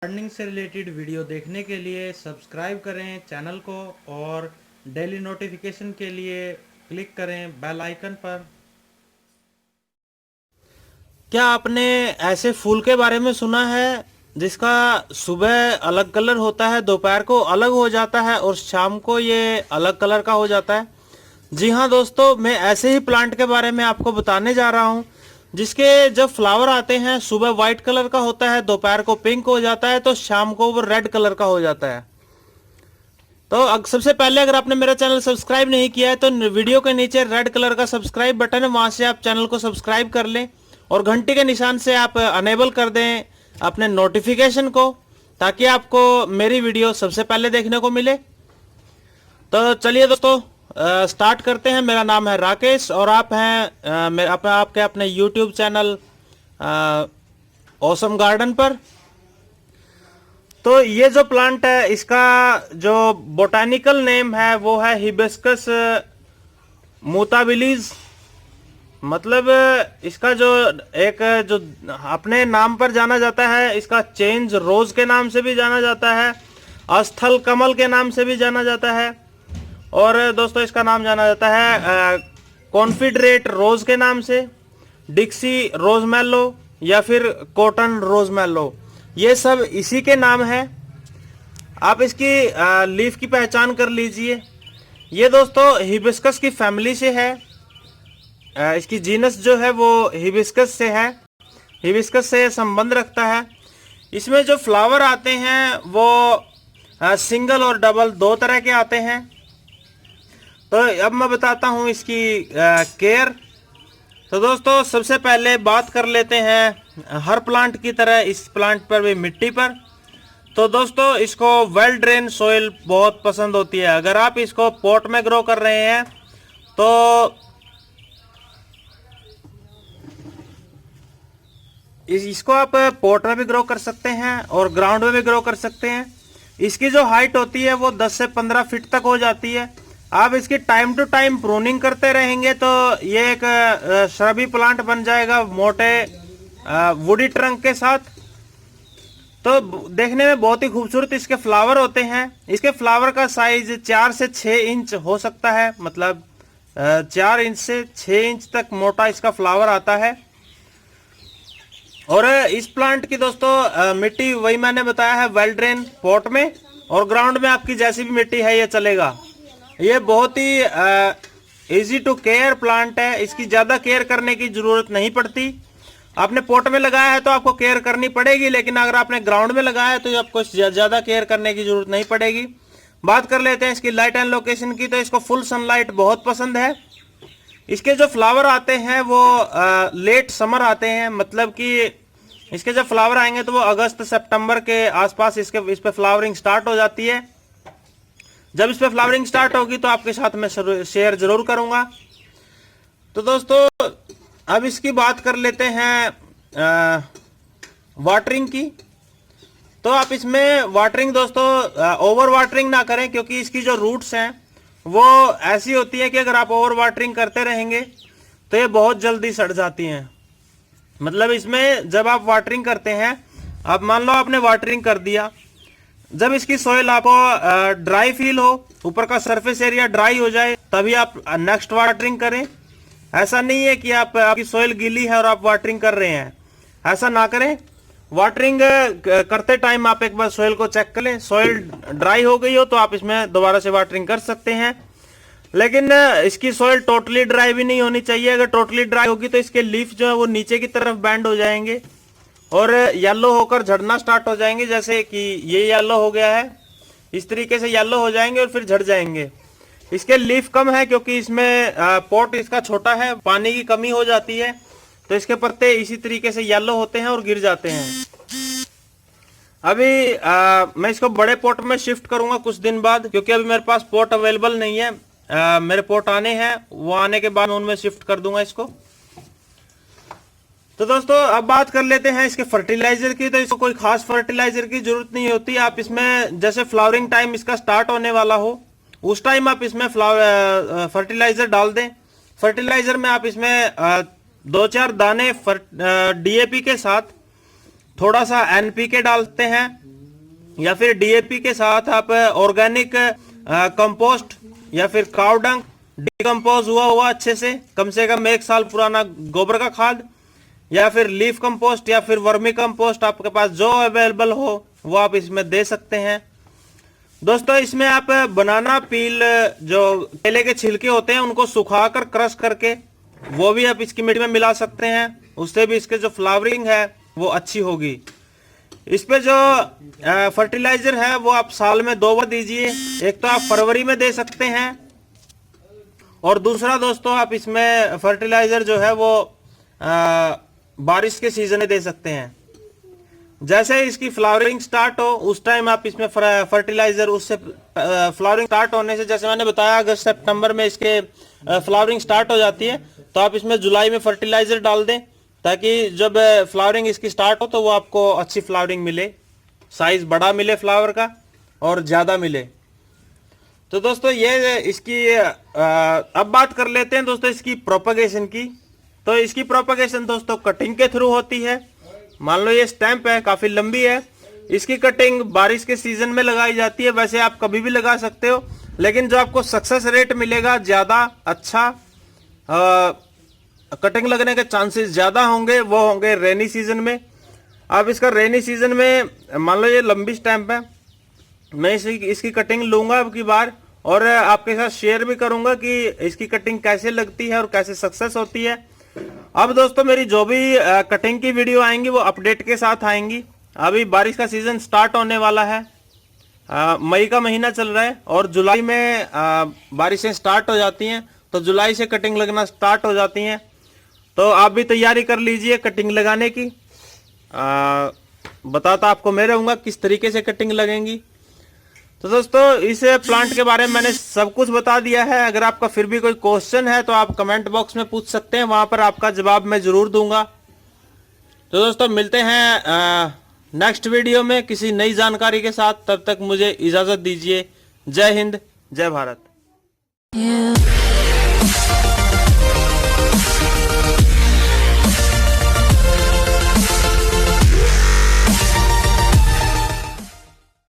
Gardening से related video देखने के लिए सब्सक्राइब करें चैनल को और डेली नोटिफिकेशन के लिए क्लिक करें बेल आइकन पर। क्या आपने ऐसे फूल के बारे में सुना है जिसका सुबह अलग कलर होता है, दोपहर को अलग हो जाता है और शाम को ये अलग कलर का हो जाता है? जी हाँ दोस्तों, मैं ऐसे ही प्लांट के बारे में आपको बताने जा रहा हूँ जिसके जब फ्लावर आते हैं सुबह व्हाइट कलर का होता है, दोपहर को पिंक हो जाता है तो शाम को वो रेड कलर का हो जाता है। तो सबसे पहले अगर आपने मेरा चैनल सब्सक्राइब नहीं किया है तो वीडियो के नीचे रेड कलर का सब्सक्राइब बटन है, वहां से आप चैनल को सब्सक्राइब कर लें और घंटी के निशान से आप अनेबल कर दें अपने नोटिफिकेशन को, ताकि आपको मेरी वीडियो सबसे पहले देखने को मिले। तो चलिए दोस्तों स्टार्ट करते हैं। मेरा नाम है राकेश और आप हैं आपके अपने यूट्यूब चैनल ऑसम गार्डन पर। तो ये जो प्लांट है इसका जो बोटानिकल नेम है वो है हिबिस्कस मुताबिलिस। मतलब इसका जो अपने नाम पर जाना जाता है, इसका चेंज रोज के नाम से भी जाना जाता है, अस्थल कमल के नाम से भी जाना जाता है और दोस्तों इसका नाम जाना जाता है कॉन्फिडरेट रोज के नाम से, डिक्सी रोजमेलो या फिर कॉटन रोजमेलो, ये सब इसी के नाम है। आप इसकी लीफ की पहचान कर लीजिए। ये दोस्तों हिबिस्कस की फैमिली से है। इसकी जीनस जो है वो हिबिस्कस से है, हिबिस्कस से संबंध रखता है। इसमें जो फ्लावर आते हैं वो सिंगल और डबल दो तरह के आते हैं। तो अब मैं बताता हूँ इसकी केयर। तो दोस्तों सबसे पहले बात कर लेते हैं हर प्लांट की तरह इस प्लांट पर भी मिट्टी पर। तो दोस्तों इसको वेल ड्रेन सॉइल बहुत पसंद होती है। अगर आप इसको पॉट में ग्रो कर रहे हैं तो इसको आप पॉट में भी ग्रो कर सकते हैं और ग्राउंड में भी ग्रो कर सकते हैं। इसकी जो हाइट होती है वो 10 से 15 फीट तक हो जाती है। आप इसकी टाइम टू टाइम प्रूनिंग करते रहेंगे तो ये एक श्रबी प्लांट बन जाएगा मोटे वुडी ट्रंक के साथ। तो देखने में बहुत ही खूबसूरत इसके फ्लावर होते हैं। इसके फ्लावर का साइज 4 से 6 इंच हो सकता है, मतलब 4 इंच से 6 इंच तक मोटा इसका फ्लावर आता है। और इस प्लांट की दोस्तों मिट्टी वही मैंने बताया है, वेल ड्रेन पॉट में और ग्राउंड में आपकी जैसी भी मिट्टी है ये चलेगा। ये बहुत ही इजी टू केयर प्लांट है। इसकी ज्यादा केयर करने की जरूरत नहीं पड़ती। आपने पॉट में लगाया है तो आपको केयर करनी पड़ेगी, लेकिन अगर आपने ग्राउंड में लगाया है तो आपको ज्यादा केयर करने की जरूरत नहीं पड़ेगी। बात कर लेते हैं इसकी लाइट एंड लोकेशन की। तो इसको फुल सनलाइट बहुत पसंद है। इसके जो फ्लावर आते हैं वो लेट समर आते हैं, मतलब कि इसके जब फ्लावर आएंगे तो वो अगस्त सितंबर के आसपास इस पे फ्लावरिंग स्टार्ट हो जाती है। जब इस पे फ्लावरिंग स्टार्ट होगी तो आपके साथ मैं शेयर जरूर करूंगा। तो दोस्तों अब इसकी बात कर लेते हैं वाटरिंग की। तो आप इसमें वाटरिंग दोस्तों ओवर वाटरिंग ना करें, क्योंकि इसकी जो रूट्स हैं वो ऐसी होती है कि अगर आप ओवर वाटरिंग करते रहेंगे तो ये बहुत जल्दी सड़ जाती हैं। मतलब इसमें जब आप वाटरिंग करते हैं, आप मान लो आपने वाटरिंग कर दिया, जब इसकी सॉइल आपको ड्राई फील हो, ऊपर का सरफेस एरिया ड्राई हो जाए, तभी आप नेक्स्ट वाटरिंग करें। ऐसा नहीं है कि आपकी सॉइल गीली है और आप वाटरिंग कर रहे हैं, ऐसा ना करें। वाटरिंग करते टाइम आप एक बार सॉइल को चेक कर लें। सॉइल ड्राई हो गई हो तो आप इसमें दोबारा से वाटरिंग कर सकते हैं, लेकिन इसकी सॉइल टोटली ड्राई भी नहीं होनी चाहिए। अगर टोटली ड्राई होगी तो इसके लीफ जो है वो नीचे की तरफ बैंड हो जाएंगे और येलो होकर झड़ना स्टार्ट हो जाएंगे। जैसे कि ये येलो हो गया है, इस तरीके से येलो हो जाएंगे और फिर झड़ जाएंगे। इसके लीफ कम है क्योंकि इसमें पॉट इसका छोटा है, पानी की कमी हो जाती है, तो इसके पत्ते इसी तरीके से येलो होते हैं और गिर जाते हैं। अभी मैं इसको बड़े पॉट में शिफ्ट करूंगा कुछ दिन बाद, क्योंकि अभी मेरे पास पॉट अवेलेबल नहीं है। मेरे पॉट आने हैं, वो आने के बाद मैं उनमें शिफ्ट कर दूंगा इसको। तो दोस्तों अब बात कर लेते हैं इसके फर्टिलाइजर की। तो इसको कोई खास फर्टिलाइजर की जरूरत नहीं होती। आप इसमें जैसे फ्लावरिंग टाइम इसका स्टार्ट होने वाला हो उस टाइम आप इसमें फर्टिलाइजर डाल दें। फर्टिलाइजर में आप इसमें 2-4 दाने डीएपी के साथ थोड़ा सा एनपीके डालते हैं या फिर डीएपी के साथ आप ऑर्गेनिक कंपोस्ट या फिर काउ डंग डिकम्पोज हुआ अच्छे से कम 1 साल पुराना गोबर का खाद, या फिर लीफ कंपोस्ट या फिर वर्मी कंपोस्ट, आपके पास जो अवेलेबल हो वो आप इसमें दे सकते हैं। दोस्तों इसमें आप बनाना पील, जो केले के छिलके होते हैं उनको सुखाकर क्रश करके वो भी आप इसकी मिट्टी में मिला सकते हैं, उससे भी इसके जो फ्लावरिंग है वो अच्छी होगी। इस पे जो फर्टिलाइजर है वो आप साल में 2 बार दीजिए। एक तो आप फरवरी में दे सकते हैं और दूसरा दोस्तों आप इसमें फर्टिलाइजर जो है वो बारिश के सीजन में दे सकते हैं। जैसे ही इसकी फ्लावरिंग स्टार्ट हो उस टाइम आप इसमें फर्टिलाइजर, उससे फ्लावरिंग स्टार्ट होने से, जैसे मैंने बताया अगस्त सितंबर में इसके फ्लावरिंग स्टार्ट हो जाती है, तो आप इसमें जुलाई में फर्टिलाइजर डाल दें ताकि जब फ्लावरिंग इसकी स्टार्ट हो तो वो आपको अच्छी फ्लावरिंग मिले, साइज बड़ा मिले फ्लावर का और ज्यादा मिले। तो दोस्तों ये इसकी अब बात कर लेते हैं दोस्तों इसकी प्रोपगेशन की। तो इसकी प्रोपगेशन दोस्तों कटिंग के थ्रू होती है। मान लो ये स्टैंप है, काफी लंबी है, इसकी कटिंग बारिश के सीजन में लगाई जाती है। वैसे आप कभी भी लगा सकते हो, लेकिन जो आपको सक्सेस रेट मिलेगा, ज्यादा अच्छा कटिंग लगने के चांसेस ज्यादा होंगे, वो होंगे रेनी सीजन में। अब इसका रेनी सीजन में मान लो ये लंबी स्टैंप है, मैं इसकी कटिंग लूंगा अब की बार और आपके साथ शेयर भी करूंगा कि इसकी कटिंग कैसे लगती है और कैसे सक्सेस होती है। अब दोस्तों मेरी जो भी कटिंग की वीडियो आएंगी वो अपडेट के साथ आएंगी। अभी बारिश का सीजन स्टार्ट होने वाला है, मई का महीना चल रहा है और जुलाई में बारिशें स्टार्ट हो जाती हैं, तो जुलाई से कटिंग लगना स्टार्ट हो जाती हैं। तो आप भी तैयारी कर लीजिए कटिंग लगाने की। बताता आपको मैं रहूंगा किस तरीके से कटिंग लगेंगी। तो दोस्तों इस प्लांट के बारे में मैंने सब कुछ बता दिया है। अगर आपका फिर भी कोई क्वेश्चन है तो आप कमेंट बॉक्स में पूछ सकते हैं, वहां पर आपका जवाब मैं जरूर दूंगा। तो दोस्तों मिलते हैं नेक्स्ट वीडियो में किसी नई जानकारी के साथ। तब तक मुझे इजाजत दीजिए। जय हिंद, जय भारत।